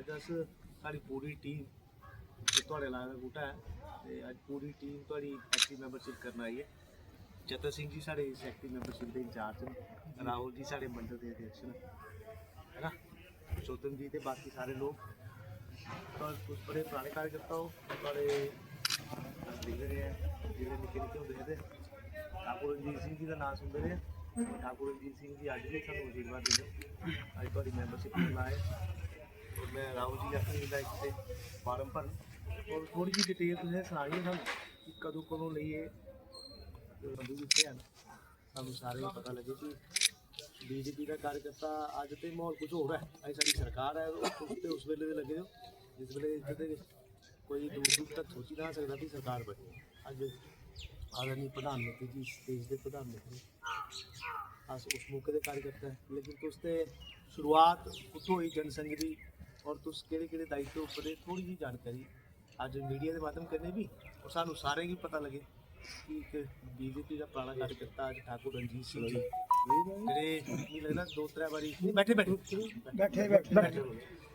अज अस साड़ी पूरी टीम थोड़े लाए दा बूटा है ते अज पूरी टीम थोड़ी एक्टिव मैंबरशिप करना आई है। जतर सिंह जी साढ़े इस एक्टिव मैंबरशिप के इंचार्ज न, राहुल जी साढ़े मंडल के अध्यक्ष न, है ना, पुरुषोत्तम जी ते बाकी सारे लोग तुस बड़े पुराने कार्यकर्ता हो, थोड़े दिखते रहे हैं जिसले निक्के निक्के होंदे हे ते ठाकुर रणजीत सिंह जी का नाम सुनते रहे। ठाकुर रणजीत सिंह जी अज भी सानू आशीर्वाद देंगे। अज थोड़ी मैंबरशिप लाए और मैं राहुल जी अपनी लाइफ से फार्म भर और थोड़ी जी डिटेल तुसें सनानी है सानू कि कदों कदों लेइए बंधु जित्थे हैं सानू सारे पता लगे कि बीजेपी का कार्यकर्ता अज तो माहौल कुछ होर है। अज साडी सरकार है उस वेले दे लगे हो जिस वेले जिहदे कोई दूर दूर तक सोची ना सकता कि सरकार बनी। अज आदरणीय प्रधानमंत्री जी इस देश के प्रधानमंत्री अस उस मौके के कार्यकर्ता है। लेकिन तुस ते शुरुआत कुत्थों हुई जनसंघ की और तुस केड़े केड़े दायित्व उप्पर थोड़ी जी जानकारी अज मीडिया के माध्यम कन्नै भी और सानू सारे गी पता लगे कि एक बीजेपी का पुराना कार्यकर्ता अज ठाकुर रणजीत सिंह जी जेह्ड़े मिगी लगदा दो त्रै बारी बैठे बैठे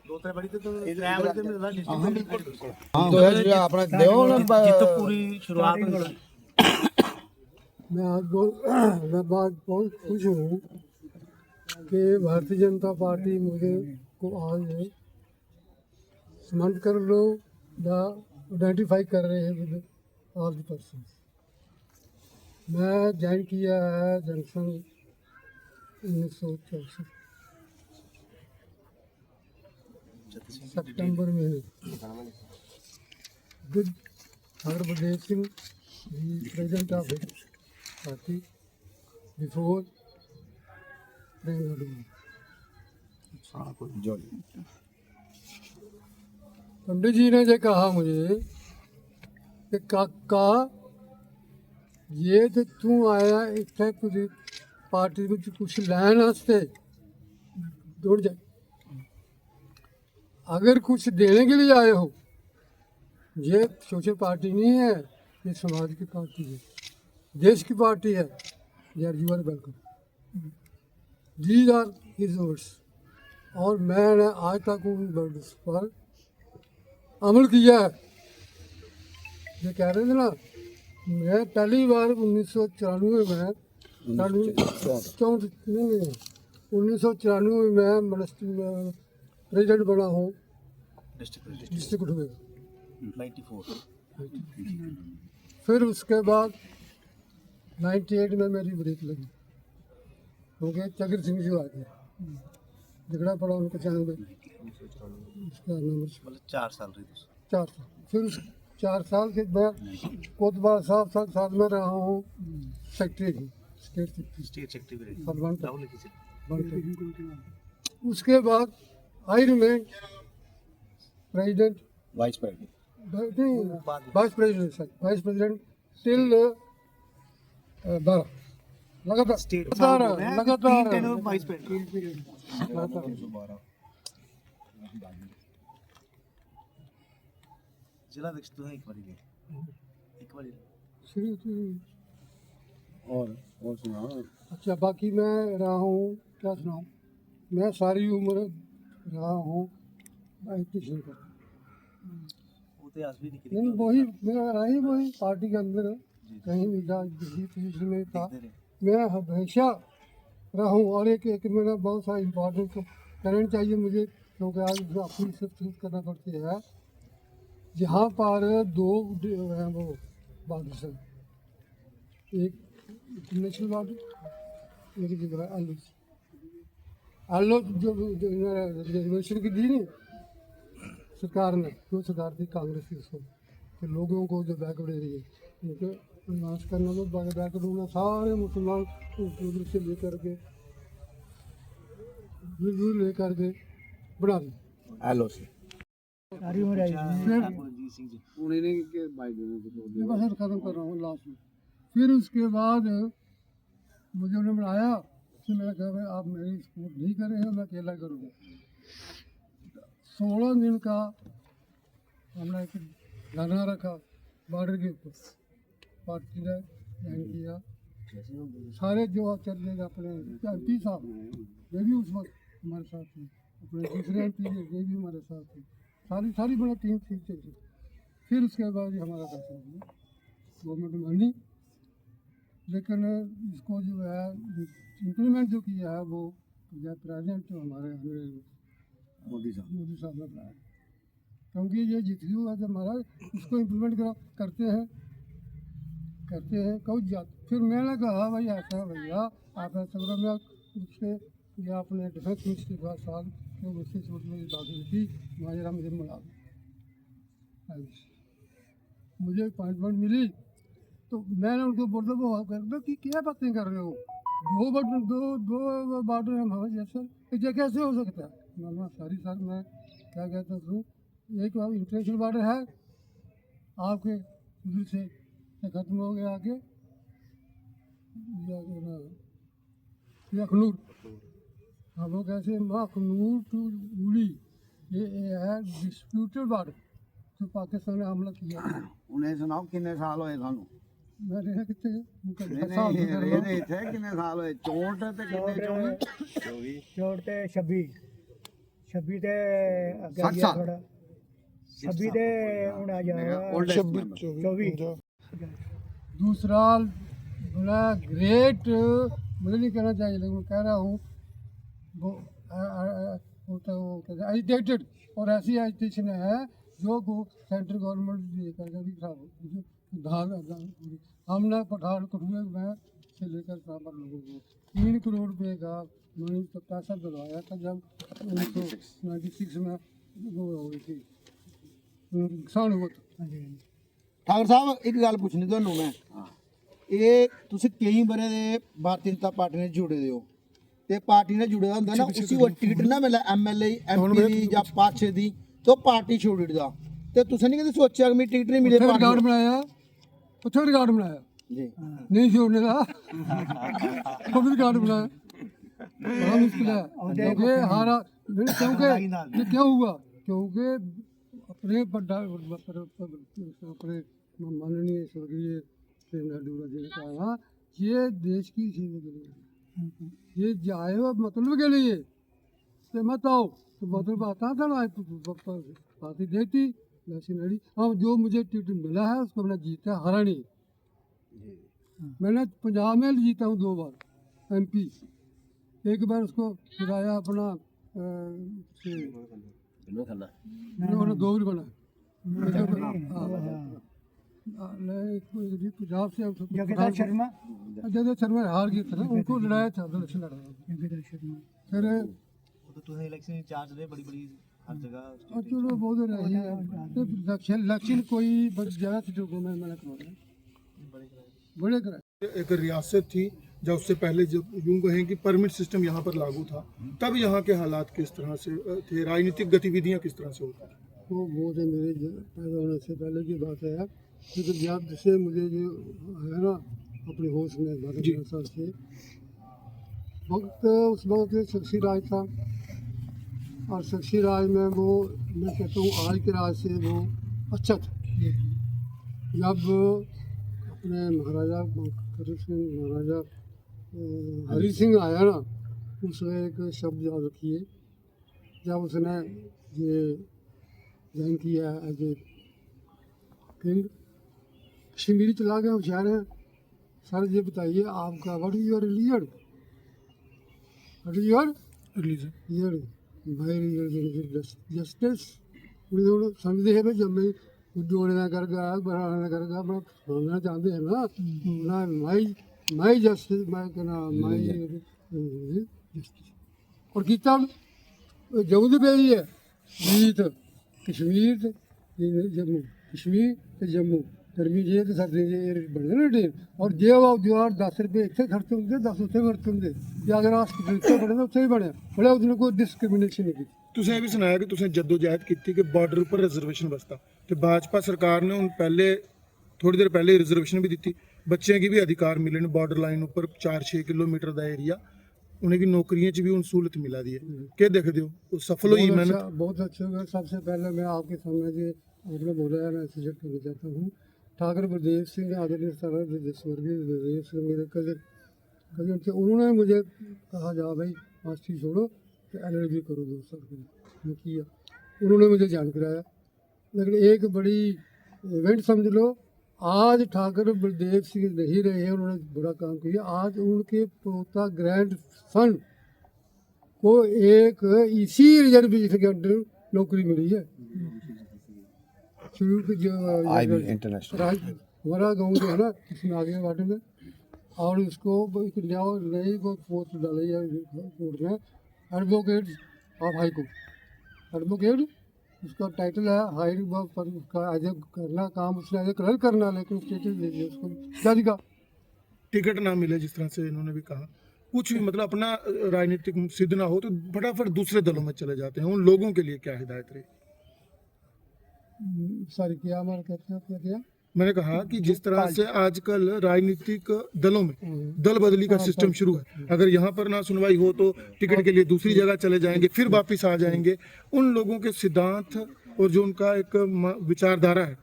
दो त्रै बारी तो त्रै बारी तो मिलदा डिस्ट्रिक्ट अपना देओ ना जित्थों पूरी शुरुआत हुई। मैं आज मैं बहुत खुश हूँ कि भारतीय जनता पार्टी मुझे को आज समझ कर लो आइडेंटिफाई कर रहे हैं विद ऑल द पर्सन। मैं ज्वाइन किया है जनसंघ 1964 सितंबर में with Harbadev Singh president of party before Pandit ji ने जो कहा मुझे कि काका ये तो तू आया इतने तुझे पार्टी में कुछ लैन वास्ते दौड़ जाए, अगर कुछ देने के लिए आए हो, ये सोशल पार्टी नहीं है, ये समाज की पार्टी है, देश की पार्टी है। यार you are welcome. These are his words और मैंने आज तक उन वर्ड्स पर अमल किया है। ये कह रहे थे ना, मैं पहली बार 1994 में 1994 में मिनिस्ट्री में प्रेसिडेंट बना हूँ डिस्ट्रिक्ट में 94। फिर उसके बाद 98 में मेरी ब्रेक लगी क्योंकि चगर सिंह जी आ गया, झगड़ा पड़ा उनको 95 उसका नंबर 4 साल रही 4 साल। फिर उस 4 साल के बाद कोतवाल साहब साथ में रहा हूँ सेक्रेटरी स्टेट सेक्रेटरी उसके बाद I remain president vice president till 12 लगातार वाइस प्रेसिडेंट जिला अध्यक्ष तो एक बारी और सुनाओ। अच्छा बाकी मैं रहा हूँ, क्या सुनाऊँ, मैं सारी उम्र रहा हूँ इलेक्ट्रिशियन का। नहीं वही मेरा रहा ही वही पार्टी के अंदर कहीं भी किसी पोजीशन में था, मैं हमेशा रहा हूँ। और एक मेरा बहुत सारा इम्पोर्टेंट करना चाहिए मुझे क्योंकि आज अपनी सब चीज़ करना पड़ती है। यहाँ पर 2 हैं वो बार्डर्स हैं, एक नेशनल बार्डर एक जगह आलो जो रिजर्वेशन की दी नहीं सरकार ने, जो सरकार थी कांग्रेस की, उसको कि लोगों को जो बैकवर्ड एरिया उनको एडवांस करना, तो बैकवर्ड होना सारे मुसलमान उधर से लेकर के बना दी एलो से खत्म कर रहा हूँ लास्ट में। फिर उसके बाद मुझे उन्होंने बनाया, फिर मैंने कहा भाई आप मेरी सपोर्ट नहीं कर रहे हो, मैं अकेला करूँगा। 16 दिन का हमने एक धरना रखा बॉर्डर के ऊपर, पार्टी ने ज्वाइन किया, सारे जो चल रहे अपने एम पी साहब ये भी उस वक्त हमारे साथ थे। अपने दूसरे एम पी ये भी हमारे साथ थे, सारी सारी बड़ी टीम ठीक चल। फिर उसके बाद ये हमारा फैसला हुआ, गवर्नमेंट मानी, लेकिन इसको जो है इम्प्लीमेंट जो किया है वो जो प्रेजेंट जो हमारे मोदी साहब मोदी साहब ने बनाया, क्योंकि ये जितनी हुआ जब हमारा इसको इम्प्लीमेंट करते हैं कोई जात। फिर मैंने कहा भाई ऐसा भैया आप ऐसा करो, मैं उससे या अपने डिफेंस मिनिस्टर के पास साल तो उससे सोच मेरी बात हुई थी, माजरा मुझे मिला मुझे अपॉइंटमेंट मिली, तो मैंने उनको बोल वो कर दो कि क्या बातें कर रहे हो, दो बॉर्डर है हमारे जैसे, ये कैसे हो सकता है। मैं सारी साल मैं क्या कहता हूँ, एक इंटरनेशनल बॉर्डर है आपके उधर से ख़त्म हो गया आगे अखनूर, हम लोग ऐसे अखनूर टू उड़ी, ये है डिस्प्यूटेड बॉर्डर जो पाकिस्तान ने हमला किया। उन्हें सुनाओ किन्ने साल होए सानू मैं रहा कितने ਇਹਦੇ ਇੱਥੇ ਕਿੰਨੇ ਸਾਲ ਹੋਏ 64 ਤੇ ਕਿੰਨੇ ਚੋਟ ਤੇ 26 ਤੇ ਅੱਗੇ 60 ਗਿਆ ਸਾਲ। ਥੋੜਾ 26 ਤੇ ਹੁਣ ਆ ਜਾ 24 दूसरा बड़ा ग्रेट, मुझे नहीं कहना चाहिए लेकिन मैं कह रहा हूँ वो एजिटेटेड और ऐसी एजिटेशन है जो सेंट्रल गवर्नमेंट करके भी खराब हो। हमने कठुए में से लेकर बराबर लोगों को 3 करोड़ रुपये का मैंने तो पैसा दिलवाया था जब 1996 में वो हो गई थी नुकसान हुआ था। ਠਾਕਰ ਸਾਹਿਬ ਇੱਕ ਗੱਲ ਪੁੱਛਣੀ ਤੁਹਾਨੂੰ ਮੈਂ, ਇਹ ਤੁਸੀਂ ਕਈ ਬਰੇ ਦੇ ਭਾਰਤੀ ਜਨਤਾ ਪਾਰਟੀ ਨਾਲ ਜੁੜੇ ਦੇ ਹੋ ਤੇ ਪਾਰਟੀ ਨਾਲ ਜੁੜੇ ਦਾ ਹੁੰਦਾ ਨਾ, ਉਸੇ ਉਹ ਟਿਕਟ ਨਾ ਮਿਲੇ ਐਮਐਲਏ ਐਮਪੀ ਦੀ ਜਾਂ ਪਾਛੇ ਦੀ तो पार्टी छोड़ दा ते तुसें नहीं कदे सोचा कि टिकट नहीं मिले रिकॉर्ड बनाया, उत्थे रिकॉर्ड बनाया जी नहीं छोड़ने का वो भी रिकॉर्ड बनाया, बड़ा मुश्किल है क्योंकि हारा क्योंकि ये क्यों हुआ, क्योंकि अपने अपने माननीय स्वर्गीय नायडू जी ने कहा ये देश की सेवा के लिए, ये जाए हुआ मतलब के लिए तो मत आओ, तो मतलब आता था ना पार्टी देती वैसी लड़ी। हाँ जो मुझे टिकट मिला है उसको मैंने जीता, हरा नहीं। मैंने पंजाब में जीता हूँ 2 बार एमपी, एक बार उसको गिराया अपना उन्होंने 2 बार बना पंजाब से जगदा शर्मा जगदा शर्मा हार गया था ना, उनको लड़ाया था इलेक्शन लड़ाया। जगदा शर्मा फिर तो तुम्हें इलेक्शन इंचार्ज रहे बड़ी बड़ी हर जगह और चलो बहुत रही है इलेक्शन कोई बस ज़्यादा सीटों को मैंने करवाया, बड़े कराए। एक रियासत थी जब उससे पहले जब यूं कहें कि परमिट सिस्टम यहाँ पर लागू था, तब यहाँ के हालात किस तरह से थे, राजनीतिक गतिविधियाँ किस तरह से होती थी? वो तो मेरे पैदा होने से पहले की बात है, क्योंकि जब से मुझे जो है ना अपने होश में 12 साल से वक्त उस वक्त शख्सी राज था, और शख्सी राज में वो मैं कहता हूँ आज के राज से वो अच्छा था। जब अपने महाराजा महाराजा हरी सिंह आया ना, उसने एक शब्द याद रखिए, जब उसने ये ज्वाइन किया एज ए किंग, कश्मीरी चला गया होशियार है। सर ये बताइए आपका what is your religion, what is your religion, my religion justice. उन्होंने समझते हैं भाई जब मैं जोड़े ना करगा बढ़ाना ना करगा मैं समझना चाहते हैं ना माई जस्टिस मैं कहना माई जस्टिस। और कितना जम्मू की पेजी है जीत कश्मीर जम्मू कश्मीर ते जम्मू गर्मी जे तो सर्दी जे बने ना ट्रेन, और जे जो 10 रुपये इतने खर्च होंगे 10 उत्थे खर्च होंगे, अगर हॉस्पिटल उत्थे बने तो उत्थे ही बने बड़े उसने कोई डिस्क्रिमिनेशन नहीं की। तुसें ये भी सुनाया कि तुसें जद्दोजहद की थी कि बॉर्डर पर रिजर्वेशन बसता, तो भाजपा सरकार ने उन पहले थोड़ी देर पहले रिजर्वेशन भी दी, बच्चों की भी अधिकार मिले ने बॉर्डर लाइन ऊपर 4-6 किलोमीटर का एरिया, उन्हें की नौकरियों च भी उन सहूलत मिला दी है। क्या देखते हो सफल हुई मेहनत? बहुत अच्छे हुए। सबसे पहले मैं आपके सामने जो आपने बोला है मैं सजेक्ट करना चाहता हूँ, ठाकुर बलदेव सिंह आदरणीय स्वर्गीय बलदेव सिंह मेरे कजन थे, उन्होंने मुझे कहा जा भाई मास्टरी छोड़ो कि LLB करो 2 साल के लिए। मैं किया, उन्होंने मुझे ज्वाइन कराया। लेकिन एक बड़ी इवेंट समझ लो, आज ठाकुर बलदेव सिंह नहीं रहे हैं, उन्होंने बड़ा काम किया। आज उनके पोता ग्रैंड सन को एक इसी रिजर्वेशन के अंडर नौकरी मिली है। शुरू के जो हमारा गाँव जो है ना, इसमें आगे वाटे में, और उसको एक नई को पोस्ट डाली है कोर्ट में, advocate of high court. Advocate उसका टाइटल है, हाई पर उसका एज करना काम उसने एज क्लर्क करना, लेकिन स्टेटस दे दिया उसको जज का। टिकट ना मिले जिस तरह से इन्होंने भी कहा, कुछ भी मतलब अपना राजनीतिक सिद्ध ना हो तो फटाफट दूसरे दलों में चले जाते हैं। उन लोगों के लिए क्या हिदायत रही? सॉरी, क्या हमारा कहते हैं, क्या किया? मैंने कहा कि जिस तरह से आजकल राजनीतिक दलों में दल बदली का सिस्टम शुरू है, अगर यहाँ पर ना सुनवाई हो तो टिकट के लिए दूसरी जगह चले जाएंगे, फिर वापस आ जाएंगे। उन लोगों के सिद्धांत और जो उनका एक विचारधारा है,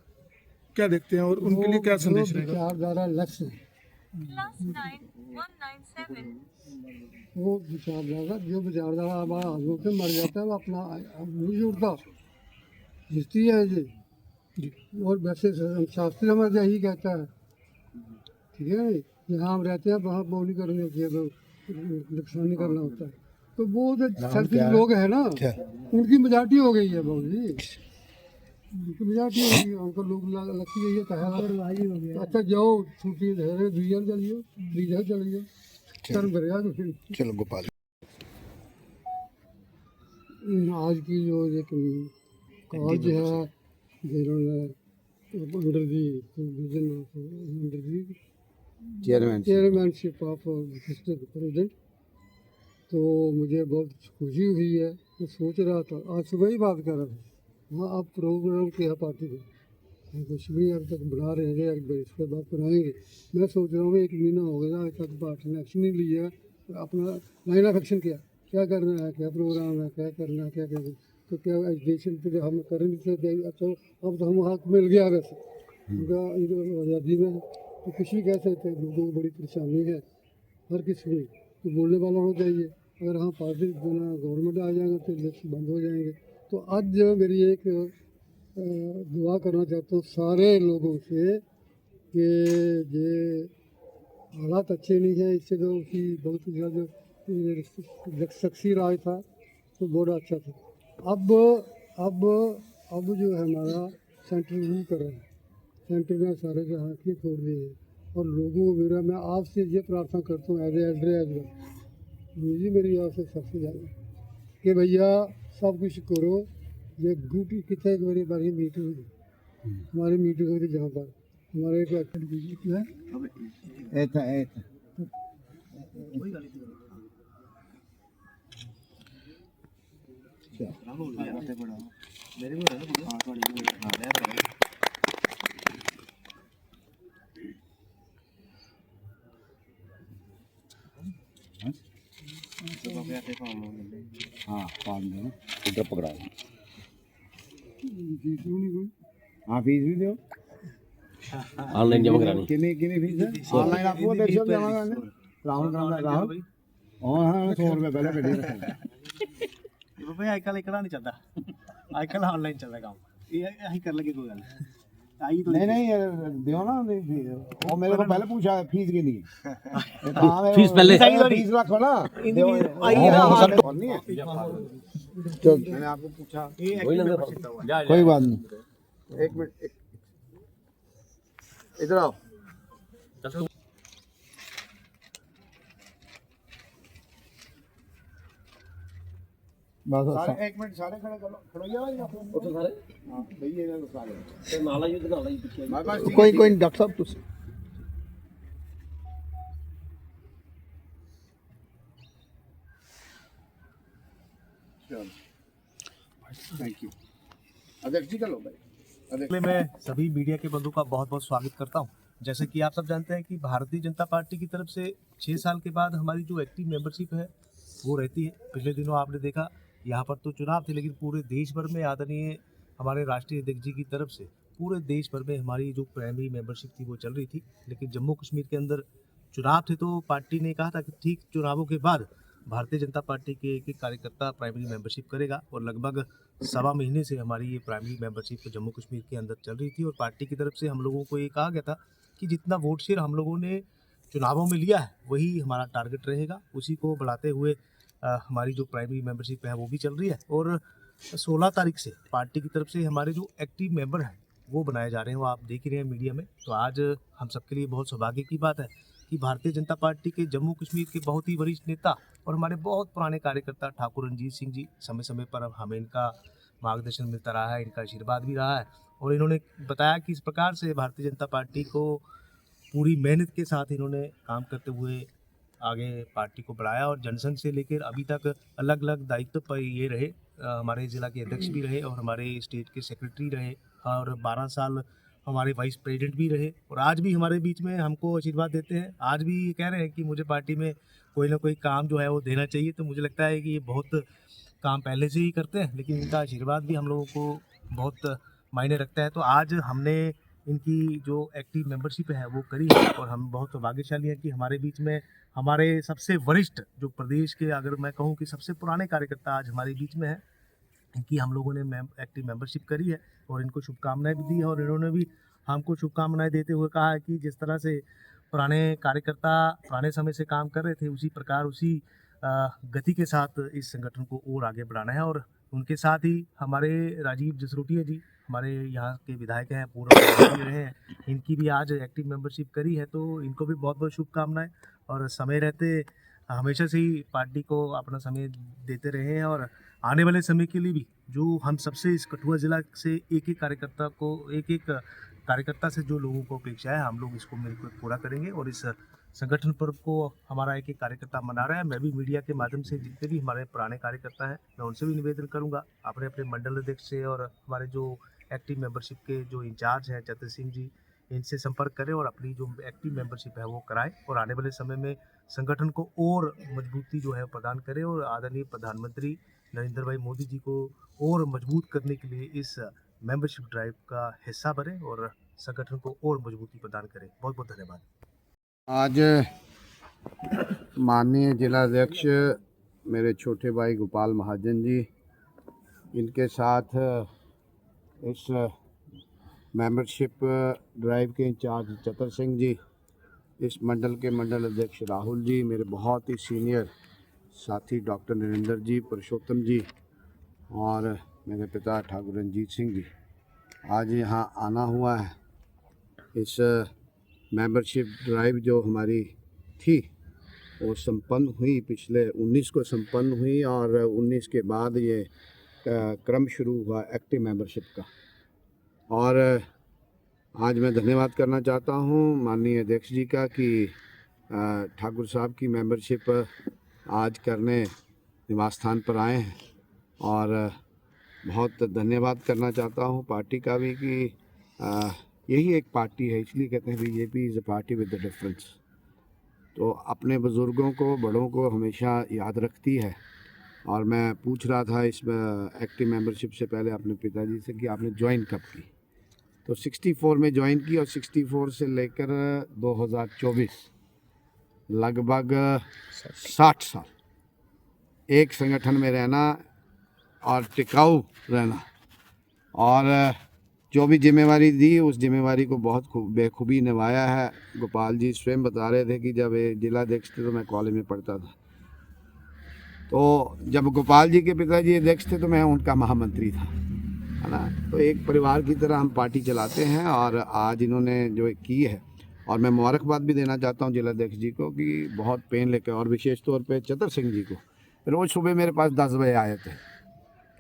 क्या देखते हैं और उनके लिए क्या संदेश रहेगा? विचारधारा लक्ष्य वो विचारधारा, जो विचारधारा हमारा आदमी से मर जाता है वो अपना नहीं जुड़ता, हिस्ट्री है ये। और वैसे शास्त्री हमारा यही कहता है, ठीक है, जहाँ हम रहते हैं वहाँ बोली करनी होती है, नुकसान नहीं करना होता है। तो वो जो सेल्फिश लोग हैं ना, उनकी मेजॉरिटी हो गई है बहुत जी, उनकी मेजॉरिटी हो गई है, उनको लोग लगती है ये कहा अच्छा जाओ छुट्टी धीरे चलिए, धीरे चलिए, शर्म करेगा तो फिर। चलो गोपाल, आज की जो एक कॉलेज है under the vision of under the chairmanship of president, तो मुझे बहुत खुशी हुई है। मैं सोच रहा था, आज सुबह ही बात कर रहा था, हाँ आप प्रोग्राम किया पार्टी का, कुछ भी अब तक बना रहे हैं, इस पर बात बनाएंगे। मैं सोच रहा हूँ 1 महीना हो गया आज तक पार्टी ने एक्शन नहीं लिया, अपना लाइन ऑफ एक्शन किया, क्या करना है, क्या प्रोग्राम है, क्या करना है, क्या करना है। तो क्या एजुकेशन पे हम कर नहीं सकते, अच्छा अब तो हम हक मिल गया वैसे उनका आज़ादी में, तो कुछ भी कह सकते हैं। लोगों को बड़ी परेशानी है हर किसी में, तो बोलने वाला होना चाहिए। अगर हाँ पार्टी गवर्नमेंट आ जाएगा तो इलेक्शन बंद हो जाएंगे। तो आज मेरी एक दुआ करना चाहता हूँ सारे लोगों से कि ये हालात अच्छे नहीं हैं, इससे तो उसकी बहुत ज़्यादा शख्सी राज था तो बड़ा अच्छा था। अब जो है हमारा सेंटर रूल कर रहा है, सेंटर में सारे के हाथ ही छोड़ दिए हैं। और लोगों को मेरा, मैं आपसे ये प्रार्थना करता हूँ एज एज जी, मेरी आपसे सबसे ज़्यादा कि भैया सब कुछ करो। ये ड्यूटी कितने एक बारी बारी मीटिंग हुई, हमारी मीटिंग हुई थी जहाँ पर हमारे एक मेरे भी हो रहा है ना, हाँ थोड़ी हाँ हाँ पाल दो इधर पकड़ा, हाँ फीस भी दो, ऑनलाइन जमा करानी कितनी फीस है ऑनलाइन? आपको देखो जमा करने राहुल हाँ 100 रुपये पहले कटी भाई आजकल इकड़ा नहीं चलता, आजकल ऑनलाइन चल रहा काम, ये यही कर लगे कोई गल आई तो नहीं दियो ना, वो मेरे को पहले पूछा फीस की नहीं फीस पहले फीस रखो ना, आई ना तो मैंने आपको पूछा, कोई बात नहीं, 1 मिनट इधर आओ। बस 1 मिनट सारे खड़े कर लो, खड़ो जाओ ਉੱਥੇ ਸਾਰੇ हां भैया ਇਹਨਾਂ ਨੂੰ ਸਾਰੇ ਤੇ ਨਾਲ ਹੀ ਨਾਲ ਹੀ ਪਿੱਛੇ बस कोई डॉक्टर साहब ਤੁਸੀਂ थैंक यू अध्यक्ष जी, चलो भाई। मैं सभी मीडिया के बंधुओं का बहुत बहुत स्वागत करता हूं। जैसे कि आप सब जानते हैं कि भारतीय जनता पार्टी की तरफ से 6 साल के बाद हमारी जो एक्टिव मेंबरशिप है वो रहती है। पिछले दिनों आपने देखा यहाँ पर तो चुनाव थे, लेकिन पूरे देश भर में आदरणीय हमारे राष्ट्रीय अध्यक्ष जी की तरफ से पूरे देश भर में हमारी जो प्राइमरी मेंबरशिप थी वो चल रही थी। लेकिन जम्मू कश्मीर के अंदर चुनाव थे तो पार्टी ने कहा था कि ठीक चुनावों के बाद भारतीय जनता पार्टी के एक एक कार्यकर्ता प्राइमरी मेंबरशिप करेगा। और लगभग 1.25 महीने से हमारी ये प्राइमरी मेंबरशिप जम्मू कश्मीर के अंदर चल रही थी और पार्टी की तरफ से हम लोगों को ये कहा गया था कि जितना वोट शेयर हम लोगों ने चुनावों में लिया है वही हमारा टारगेट रहेगा। उसी को बढ़ाते हुए हमारी जो प्राइमरी मेंबरशिप है वो भी चल रही है। और 16 तारीख से पार्टी की तरफ से हमारे जो एक्टिव मेंबर हैं वो बनाए जा रहे हैं, वो आप देख ही रहे हैं मीडिया में। तो आज हम सबके लिए बहुत सौभाग्य की बात है कि भारतीय जनता पार्टी के जम्मू कश्मीर के बहुत ही वरिष्ठ नेता और हमारे बहुत पुराने कार्यकर्ता ठाकुर रणजीत सिंह जी, समय समय पर हमें इनका मार्गदर्शन मिलता रहा है, इनका आशीर्वाद भी रहा है। और इन्होंने बताया कि इस प्रकार से भारतीय जनता पार्टी को पूरी मेहनत के साथ इन्होंने काम करते हुए आगे पार्टी को बढ़ाया और जनसंघ से लेकर अभी तक अलग अलग दायित्व पर ये रहे। हमारे ज़िला के अध्यक्ष भी रहे और हमारे स्टेट के सेक्रेटरी रहे और 12 साल हमारे वाइस प्रेसिडेंट भी रहे। और आज भी हमारे बीच में हमको आशीर्वाद देते हैं। आज भी ये कह रहे हैं कि मुझे पार्टी में कोई ना कोई काम जो है वो देना चाहिए। तो मुझे लगता है कि ये बहुत काम पहले से ही करते हैं, लेकिन इनका आशीर्वाद भी हम लोगों को बहुत मायने रखता है। तो आज हमने इनकी जो एक्टिव मेंबरशिप है वो करी है और हम बहुत सौभाग्यशाली हैं कि हमारे बीच में हमारे सबसे वरिष्ठ जो प्रदेश के, अगर मैं कहूँ कि सबसे पुराने कार्यकर्ता आज हमारे बीच में हैं। इनकी हम लोगों ने एक्टिव मेंबरशिप करी है और इनको शुभकामनाएं भी दी है और इन्होंने भी हमको शुभकामनाएं देते हुए कहा है कि जिस तरह से पुराने कार्यकर्ता पुराने समय से काम कर रहे थे उसी प्रकार उसी गति के साथ इस संगठन को और आगे बढ़ाना है। और उनके साथ ही हमारे राजीव जसरोटिया जी हमारे यहाँ के विधायक हैं, पूर्व विधायक रहे हैं, इनकी भी आज एक्टिव मेंबरशिप करी है। तो इनको भी बहुत बहुत शुभकामनाएं और समय रहते हमेशा से ही पार्टी को अपना समय देते रहे हैं और आने वाले समय के लिए भी जो हम सबसे इस कठुआ ज़िला से एक एक कार्यकर्ता से जो लोगों को अपेक्षा है हम लोग इसको मिलकर पूरा करेंगे। और इस संगठन पर्व को हमारा एक एक कार्यकर्ता मना रहा है। मैं भी मीडिया के माध्यम से जितने भी हमारे पुराने कार्यकर्ता हैं मैं उनसे भी निवेदन करूंगा अपने अपने मंडल अध्यक्ष से और हमारे जो एक्टिव मेंबरशिप के जो इंचार्ज हैं चतर सिंह जी, इनसे संपर्क करें और अपनी जो एक्टिव मेंबरशिप है वो कराएं और आने वाले समय में संगठन को और मजबूती जो है प्रदान करें और आदरणीय प्रधानमंत्री नरेंद्र भाई मोदी जी को और मजबूत करने के लिए इस मेंबरशिप ड्राइव का हिस्सा बने और संगठन को और मजबूती प्रदान करें। बहुत बहुत धन्यवाद। आज माननीय जिलाध्यक्ष मेरे छोटे भाई गोपाल महाजन जी, इनके साथ इस मेंबरशिप ड्राइव के इंचार्ज चतर सिंह जी, इस मंडल के मंडल अध्यक्ष राहुल जी, मेरे बहुत ही सीनियर साथी डॉक्टर नरेंद्र जी, पुरुषोत्तम जी और मेरे पिता ठाकुर रणजीत सिंह जी, आज यहाँ आना हुआ है। इस मेंबरशिप ड्राइव जो हमारी थी वो संपन्न हुई, पिछले 19 को संपन्न हुई और 19 के बाद ये क्रम शुरू हुआ एक्टिव मेंबरशिप का। और आज मैं धन्यवाद करना चाहता हूँ माननीय अध्यक्ष जी का कि ठाकुर साहब की मेंबरशिप आज करने निवास स्थान पर आए हैं। और बहुत धन्यवाद करना चाहता हूँ पार्टी का भी कि यही एक पार्टी है, इसलिए कहते हैं BJP is a party with the difference. तो अपने बुज़ुर्गों को, बड़ों को हमेशा याद रखती है। और मैं पूछ रहा था इस एक्टिव मेंबरशिप से पहले अपने पिताजी से कि आपने ज्वाइन कब की, तो 64 में ज्वाइन की और 64 से लेकर 2024 लगभग 60 साल एक संगठन में रहना और टिकाऊ रहना और जो भी जिम्मेवारी दी उस जिम्मेवारी को बहुत बेखूबी निभाया है। गोपाल जी स्वयं बता रहे थे कि जब जिलाध्यक्ष थे तो मैं कॉलेज में पढ़ता था, तो जब गोपाल जी के पिताजी अध्यक्ष थे तो मैं उनका महामंत्री था, है ना। तो एक परिवार की तरह हम पार्टी चलाते हैं और आज इन्होंने जो की है, और मैं मुबारकबाद भी देना चाहता हूँ जिलाध्यक्ष जी को कि बहुत पेन लेकर, और विशेष तौर पे चतर सिंह जी को, रोज़ सुबह मेरे पास 10 बजे आए थे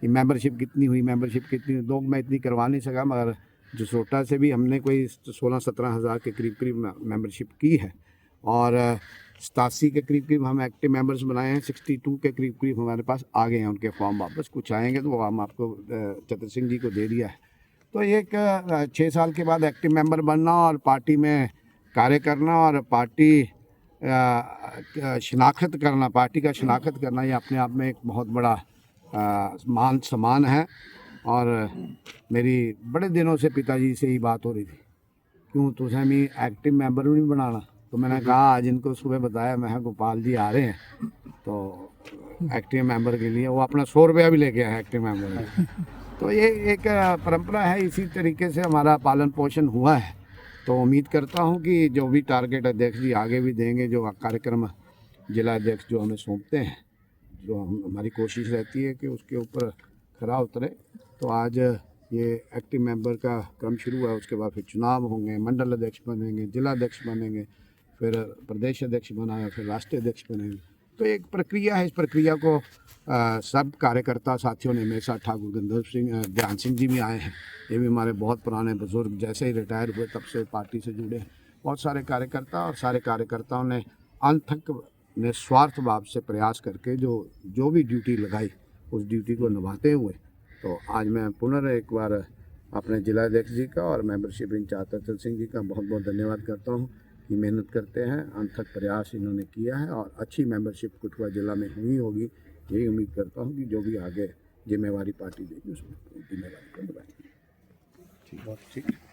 कि मेंबरशिप कितनी हुई, मेंबरशिप कितनी। दो मैं इतनी करवा नहीं सका, मगर जसरोटा से भी हमने कोई 16-17 हज़ार के करीब मेंबरशिप की है और 87 के करीब हम एक्टिव मेंबर्स बनाए हैं। 62 के करीब हमारे पास आ गए हैं उनके फॉर्म, वापस कुछ आएंगे तो वो हम आपको चतर सिंह जी को दे दिया है। तो एक 6 साल के बाद एक्टिव मेंबर बनना और पार्टी में कार्य करना और पार्टी शिनाख्त करना, पार्टी का शिनाख्त करना, ये अपने आप में एक बहुत बड़ा मान सम्मान है। और मेरी बड़े दिनों से पिताजी से ही बात हो रही थी, क्यों तुसें मी एक्टिव मैंबर नहीं बनाना, तो मैंने कहा आज इनको सुबह बताया, मैं गोपाल जी आ रहे हैं तो एक्टिव मेंबर के लिए, वो अपना 100 रुपया भी लेके आए एक्टिव मेंबर में। तो ये एक परंपरा है, इसी तरीके से हमारा पालन पोषण हुआ है। तो उम्मीद करता हूँ कि जो भी टारगेट अध्यक्ष जी आगे भी देंगे, जो कार्यक्रम जिला अध्यक्ष जो हमें सौंपते हैं, जो हमारी कोशिश रहती है कि उसके ऊपर खरा उतरे। तो आज ये एक्टिव मेंबर का क्रम शुरू हुआ, उसके बाद फिर चुनाव होंगे, मंडल अध्यक्ष बनेंगे, जिला अध्यक्ष बनेंगे, फिर प्रदेश अध्यक्ष बनाया, फिर राष्ट्रीय अध्यक्ष बनेंगे। तो एक प्रक्रिया है, इस प्रक्रिया को सब कार्यकर्ता साथियों ने, मेरे साथ ठाकुर गंधर्व सिंह, ध्यान सिंह जी भी आए हैं, ये भी हमारे बहुत पुराने बुजुर्ग, जैसे ही रिटायर हुए तब से पार्टी से जुड़े हैं। बहुत सारे कार्यकर्ता, और सारे कार्यकर्ताओं ने अंत तक निस्वार्थ भाव से प्रयास करके जो भी ड्यूटी लगाई, उस ड्यूटी को निभाते हुए, तो आज मैं पुनः एक बार अपने जिला अध्यक्ष जी का और मेंबरशिप इंचार्ज चतर सिंह जी का बहुत बहुत धन्यवाद करता हूँ कि मेहनत करते हैं, अंत तक प्रयास इन्होंने किया है और अच्छी मेंबरशिप कठुआ जिला में हुई होगी। यही उम्मीद करता हूँ कि जो भी आगे जिम्मेवारी पार्टी देगी उसमें जिम्मेवारी को निभाएंगे। ठीक है।